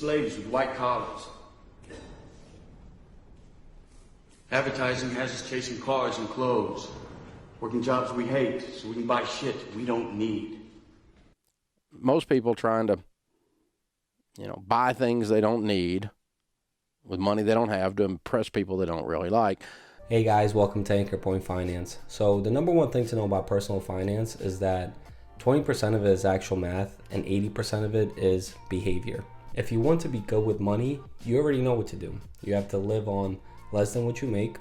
slaves with white collars. Advertising has us chasing cars and clothes, working jobs we hate so we can buy shit we don't need. Most people trying to, buy things they don't need with money they don't have to impress people they don't really like. Hey guys, welcome to Anchor Point Finance. So the number one thing to know about personal finance is that 20% of it is actual math and 80% of it is behavior. If you want to be good with money, you already know what to do. You have to live on less than what you make,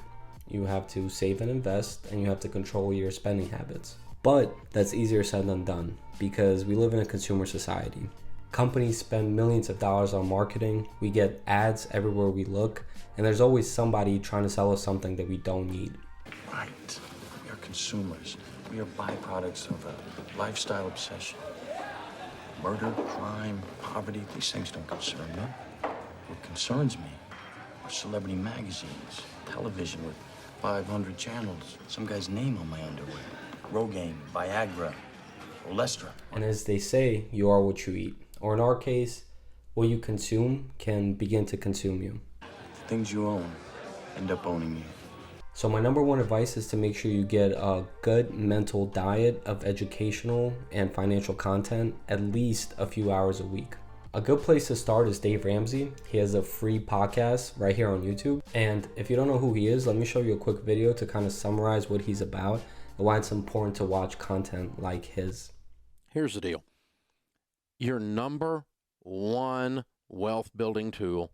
you have to save and invest, and you have to control your spending habits. But that's easier said than done because we live in a consumer society. Companies spend millions of dollars on marketing, we get ads everywhere we look, and there's always somebody trying to sell us something that we don't need. Right. We are consumers. We are byproducts of a lifestyle obsession. Murder, crime, poverty, these things don't concern me. What concerns me are celebrity magazines, television with 500 channels, some guy's name on my underwear, Rogaine, Viagra, Olestra. And as they say, you are what you eat. Or in our case, what you consume can begin to consume you. The things you own end up owning you. So my number one advice is to make sure you get a good mental diet of educational and financial content at least a few hours a week. A good place to start is Dave Ramsey. He has a free podcast right here on YouTube. And if you don't know who he is, let me show you a quick video to kind of summarize what he's about and why it's important to watch content like his. Here's the deal. Your number one wealth building tool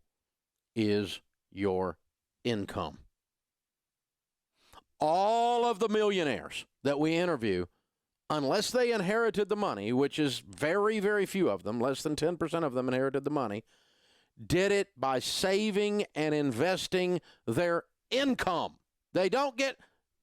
is your income. All of the millionaires that we interview, unless they inherited the money, which is very, very few of them, less than 10% of them inherited the money, did it by saving and investing their income. They don't get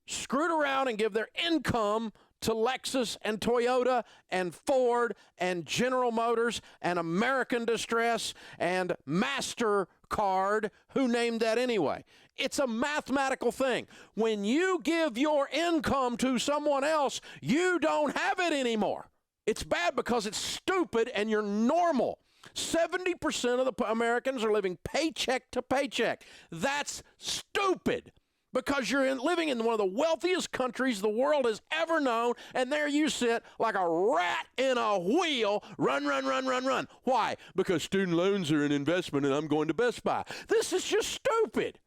screwed around and give their income to Lexus and Toyota and Ford and General Motors and American Distress and MasterCard. Who named that anyway? It's a mathematical thing. When you give your income to someone else, you don't have it anymore. It's bad because it's stupid and you're normal. 70% of the Americans are living paycheck to paycheck. That's stupid. Because you're living in one of the wealthiest countries the world has ever known, and there you sit like a rat in a wheel, run. Why? Because student loans are an investment and I'm going to Best Buy. This is just stupid.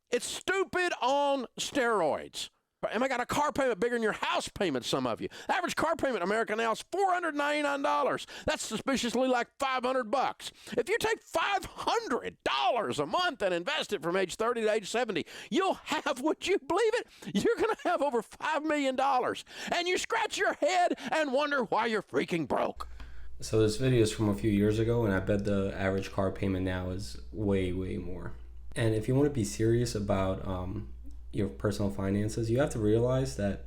It's stupid on steroids. And I got a car payment bigger than your house payment, some of you. The average car payment in America now is $499. That's suspiciously like $500. If you take $500 a month and invest it from age 30 to age 70, you'll have, would you believe it? You're going to have over $5 million. And you scratch your head and wonder why you're freaking broke. So this video is from a few years ago, and I bet the average car payment now is way, way more. And if you want to be serious about your personal finances, you have to realize that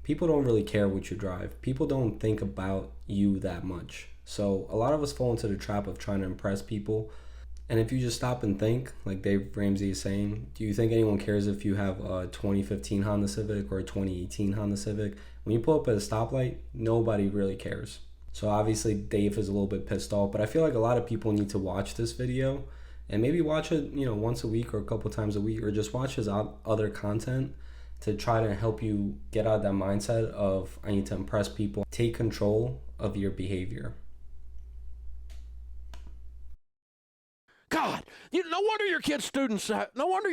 people don't really care what you drive. People don't think about you that much. So a lot of us fall into the trap of trying to impress people. And if you just stop and think, like Dave Ramsey is saying, do you think anyone cares if you have a 2015 Honda Civic or a 2018 Honda Civic? When you pull up at a stoplight, nobody really cares. So obviously Dave is a little bit pissed off, but I feel like a lot of people need to watch this video and maybe watch it, once a week or a couple times a week, or just watch his other content to try to help you get out of that mindset of I need to impress people. Take control of your behavior. God, no wonder your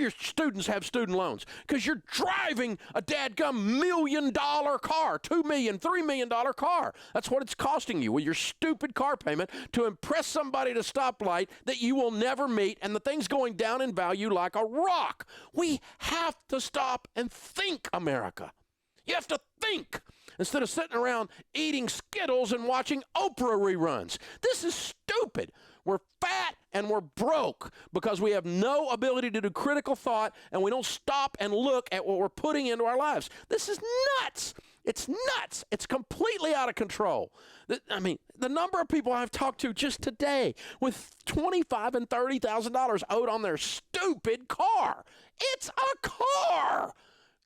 students have student loans, because you're driving a dadgum $1 million car, $2 million, $3 million car. That's what it's costing you with your stupid car payment to impress somebody at a stoplight that you will never meet, and the thing's going down in value like a rock. We have to stop and think, America. You have to think instead of sitting around eating Skittles and watching Oprah reruns. This is stupid. We're fat and we're broke because we have no ability to do critical thought, and we don't stop and look at what we're putting into our lives. This is nuts. It's nuts. It's completely out of control. The number of people I've talked to just today with $25,000 and $30,000 owed on their stupid car. It's a car.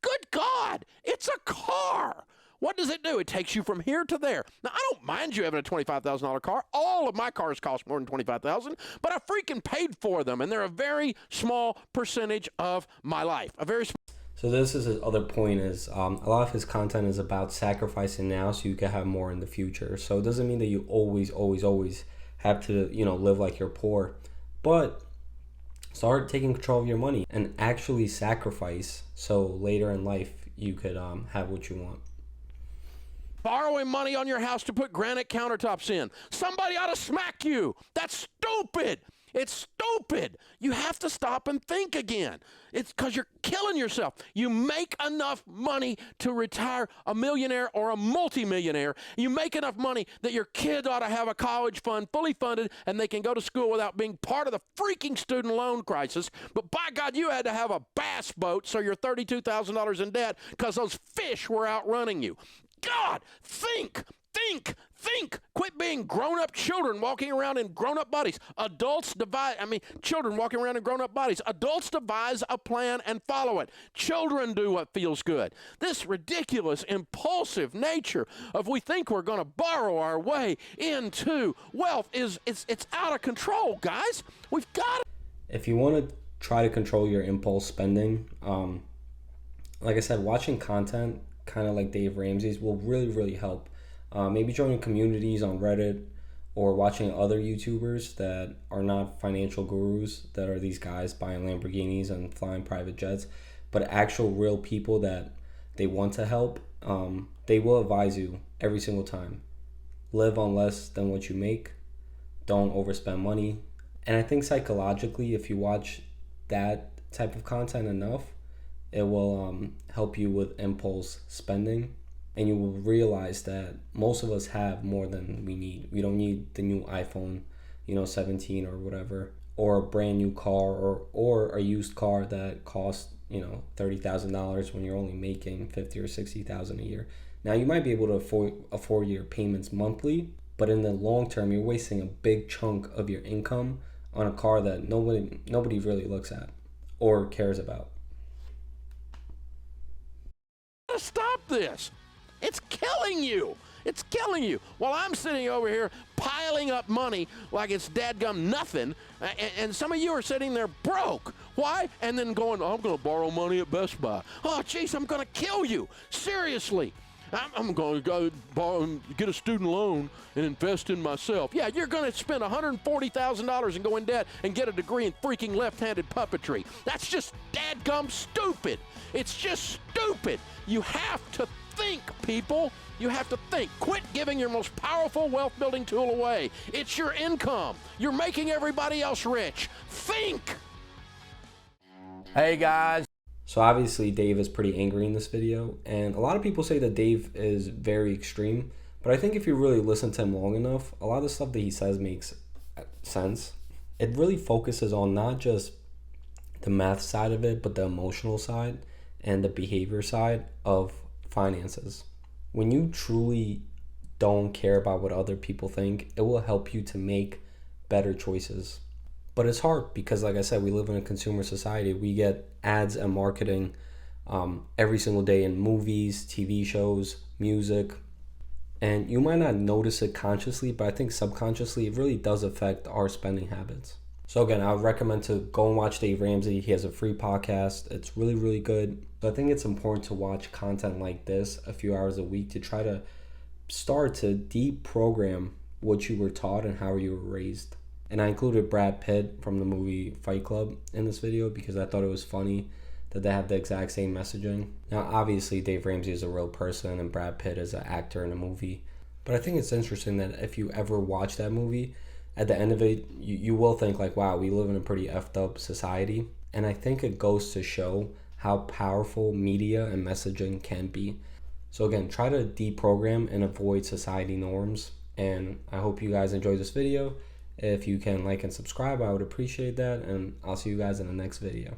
Good God, it's a car. What does it do? It takes you from here to there. Now, I don't mind you having a $25,000 car. All of my cars cost more than $25,000, but I freaking paid for them, and they're a very small percentage of my life. So this is his other point is a lot of his content is about sacrificing now so you can have more in the future. So it doesn't mean that you always have to, live like you're poor, but start taking control of your money and actually sacrifice so later in life you could have what you want. Borrowing money on your house to put granite countertops in. Somebody ought to smack you. That's stupid. It's stupid. You have to stop and think again. It's because you're killing yourself. You make enough money to retire a millionaire or a multimillionaire. You make enough money that your kid ought to have a college fund fully funded and they can go to school without being part of the freaking student loan crisis. But by God, you had to have a bass boat so you're $32,000 in debt because those fish were outrunning you. God, think. Quit being grown-up children walking around in grown-up bodies. Children walking around in grown-up bodies. Adults devise a plan and follow it. Children do what feels good. This ridiculous, impulsive nature of we think we're going to borrow our way into wealth it's out of control, guys. We've got to. If you want to try to control your impulse spending, like I said, watching content kind of like Dave Ramsey's will really help. Maybe joining communities on Reddit or watching other YouTubers that are not financial gurus, that are these guys buying Lamborghinis and flying private jets, but actual real people that they want to help. They will advise you every single time. Live on less than what you make. Don't overspend money. And I think psychologically, if you watch that type of content enough, it will help you with impulse spending. And you will realize that most of us have more than we need. We don't need the new iPhone, 17 or whatever, or a brand new car, or a used car that costs, $30,000 when you're only making $50,000 or $60,000 a year. Now you might be able to afford your payments monthly, but in the long term, you're wasting a big chunk of your income on a car that nobody really looks at or cares about. Stop this. It's killing you. It's killing you. While I'm sitting over here piling up money like it's dadgum nothing, and some of you are sitting there broke. Why? And then going, I'm going to borrow money at Best Buy. Oh, geez, I'm going to kill you. Seriously. I'm going to go borrow and get a student loan and invest in myself. Yeah, you're going to spend $140,000 and go in debt and get a degree in freaking left-handed puppetry. That's just dadgum stupid. It's just stupid. You have to think, people. You have to think. Quit giving your most powerful wealth-building tool away. It's your income. You're making everybody else rich. Think. Hey, guys. So obviously Dave is pretty angry in this video, and a lot of people say that Dave is very extreme, but I think if you really listen to him long enough, a lot of the stuff that he says makes sense. It really focuses on not just the math side of it, but the emotional side and the behavior side of finances. When you truly don't care about what other people think, it will help you to make better choices. But it's hard because, like I said, we live in a consumer society. We get ads and marketing every single day in movies, TV shows, music. And you might not notice it consciously, but I think subconsciously it really does affect our spending habits. So again, I would recommend to go and watch Dave Ramsey. He has a free podcast. It's really good. So I think it's important to watch content like this a few hours a week to try to start to deprogram what you were taught and how you were raised. And I included Brad Pitt from the movie Fight Club in this video because I thought it was funny that they have the exact same messaging. Now, obviously, Dave Ramsey is a real person and Brad Pitt is an actor in a movie. But I think it's interesting that if you ever watch that movie, at the end of it, you will think like, wow, we live in a pretty effed up society. And I think it goes to show how powerful media and messaging can be. So again, try to deprogram and avoid society norms. And I hope you guys enjoyed this video. If you can like and subscribe, I would appreciate that. And I'll see you guys in the next video.